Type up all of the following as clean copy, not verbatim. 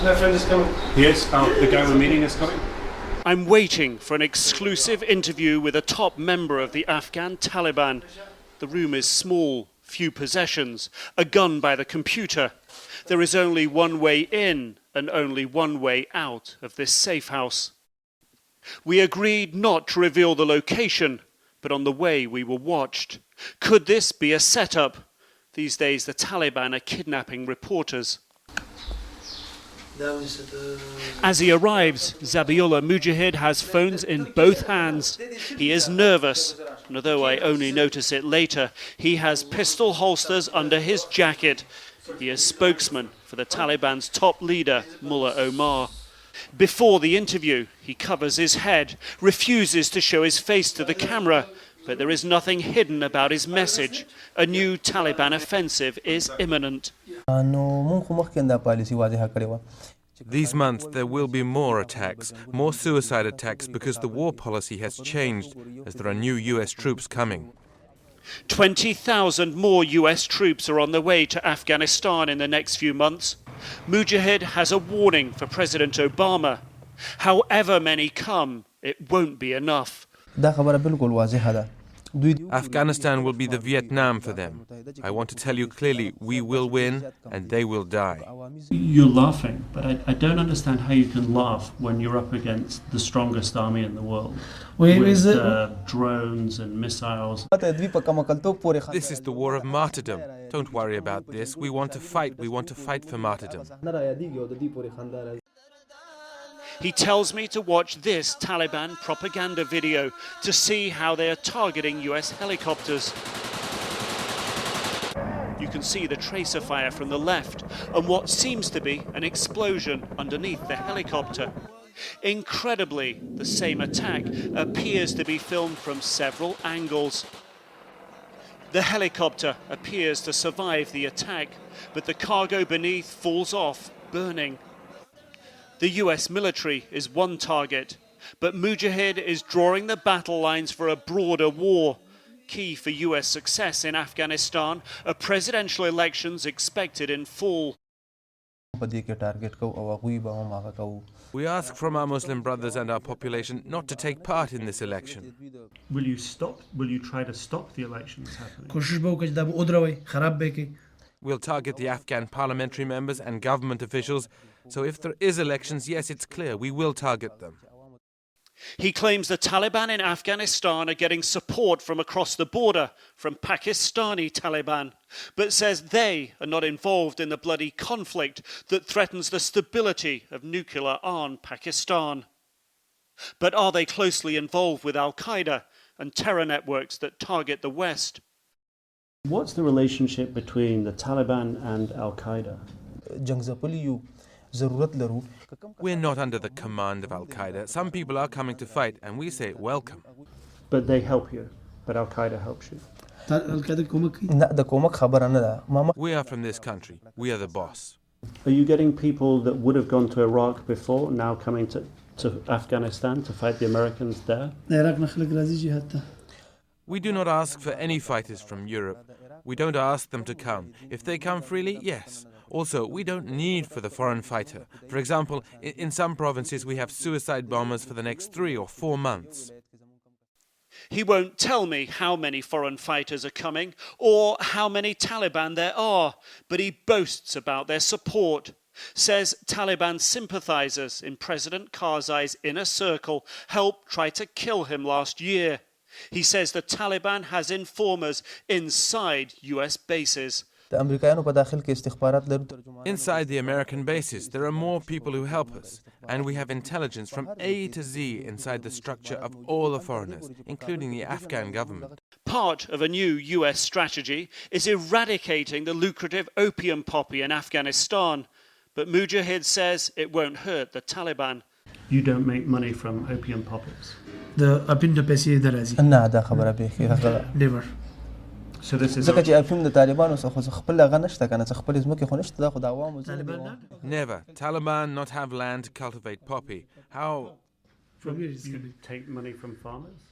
My friend is coming. Yes, the guy we're meeting is coming. I'm waiting for an exclusive interview with a top member of the Afghan Taliban. The room is small, few possessions, a gun by the computer. There is only one way in and only one way out of this safe house. We agreed not to reveal the location, but on the way we were watched. Could this be a setup? These days the Taliban are kidnapping reporters. As he arrives, Zabiullah Mujahid has phones in both hands. He is nervous, and although I only notice it later, he has pistol holsters under his jacket. He is spokesman for the Taliban's top leader, Mullah Omar. Before the interview, he covers his head, refuses to show his face to the camera, but there is nothing hidden about his message. A new Taliban offensive is imminent. These months there will be more attacks, more suicide attacks, because the war policy has changed as there are new US troops coming. 20,000 more US troops are on the way to Afghanistan in the next few months. Mujahid has a warning for President Obama. However many come, it won't be enough. Afghanistan will be the Vietnam for them. I want to tell you clearly, we will win and they will die. You're laughing, but I don't understand how you can laugh when you're up against the strongest army in the world. With drones and missiles. This is the war of martyrdom. Don't worry about this. We want to fight. We want to fight for martyrdom. He tells me to watch this Taliban propaganda video to see how they are targeting US helicopters. You can see the tracer fire from the left and what seems to be an explosion underneath the helicopter. Incredibly, the same attack appears to be filmed from several angles. The helicopter appears to survive the attack, but the cargo beneath falls off, burning. The US military is one target, but Mujahid is drawing the battle lines for a broader war. Key for US success in Afghanistan are presidential elections expected in fall. We ask from our Muslim brothers and our population not to take part in this election. Will you try to stop the elections happening? We'll target the Afghan parliamentary members and government officials. So if there is elections, yes, it's clear, we will target them. He claims the Taliban in Afghanistan are getting support from across the border, from Pakistani Taliban, but says they are not involved in the bloody conflict that threatens the stability of nuclear-armed Pakistan. But are they closely involved with Al-Qaeda and terror networks that target the West? What's the relationship between the Taliban and Al-Qaeda? We're not under the command of Al-Qaeda. Some people are coming to fight, and we say welcome. But they help you. But Al-Qaeda helps you. We are from this country. We are the boss. Are you getting people that would have gone to Iraq before now coming to Afghanistan to fight the Americans there? We do not ask for any fighters from Europe. We don't ask them to come. If they come freely, yes. Also, we don't need for the foreign fighter. For example, in some provinces we have suicide bombers for the next 3 or 4 months. He won't tell me how many foreign fighters are coming or how many Taliban there are, but he boasts about their support. Says Taliban sympathizers in President Karzai's inner circle helped try to kill him last year. He says the Taliban has informers inside US bases. Inside the American bases, there are more people who help us, and we have intelligence from A to Z inside the structure of all the foreigners, including the Afghan government. Part of a new US strategy is eradicating the lucrative opium poppy in Afghanistan, but Mujahid says it won't hurt the Taliban. You don't make money from opium poppies? Never. So this is Never. Taliban not have land to cultivate poppy. How? You take money from farmers?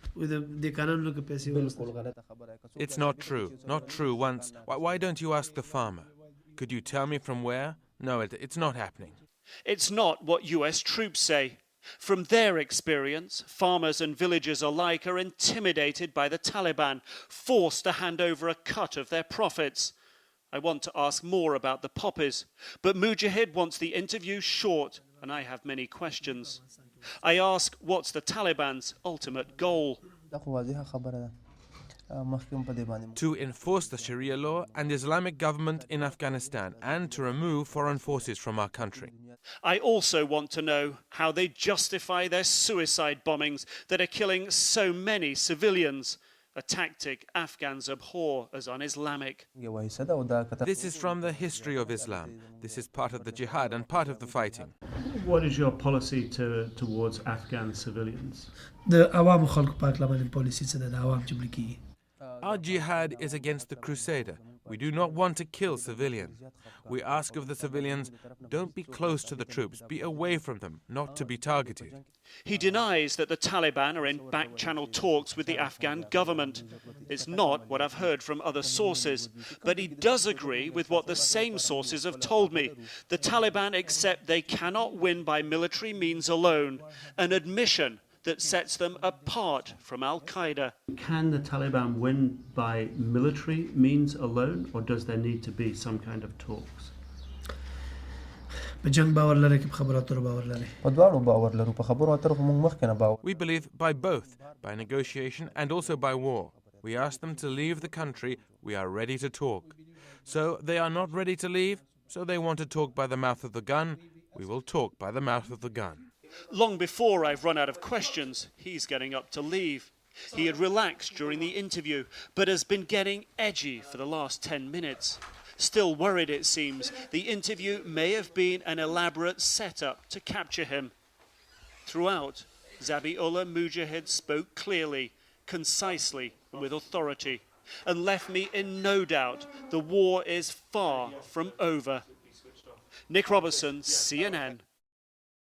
It's not true. Not true once. Why don't you ask the farmer? Could you tell me from where? No, it's not happening. It's not what US troops say. From their experience, farmers and villagers alike are intimidated by the Taliban, forced to hand over a cut of their profits. I want to ask more about the poppies, but Mujahid wants the interview short, and I have many questions. I ask, what's the Taliban's ultimate goal? To enforce the Sharia law and Islamic government in Afghanistan and to remove foreign forces from our country. I also want to know how they justify their suicide bombings that are killing so many civilians, a tactic Afghans abhor as un-Islamic. This is from the history of Islam. This is part of the jihad and part of the fighting. What is your policy towards Afghan civilians? Our jihad is against the crusader. We do not want to kill civilians. We ask of the civilians, don't be close to the troops, be away from them, not to be targeted. He denies that the Taliban are in back-channel talks with the Afghan government. It's not what I've heard from other sources, but he does agree with what the same sources have told me. The Taliban accept they cannot win by military means alone, an admission that sets them apart from Al-Qaeda. Can the Taliban win by military means alone, or does there need to be some kind of talks? We believe by both, by negotiation and also by war. We ask them to leave the country, we are ready to talk. So they are not ready to leave, so they want to talk by the mouth of the gun, we will talk by the mouth of the gun. Long before I've run out of questions, he's getting up to leave. He had relaxed during the interview, but has been getting edgy for the last 10 minutes. Still worried, it seems, the interview may have been an elaborate setup to capture him. Throughout, Zabiullah Mujahid spoke clearly, concisely, and with authority, and left me in no doubt the war is far from over. Nick Robertson, CNN.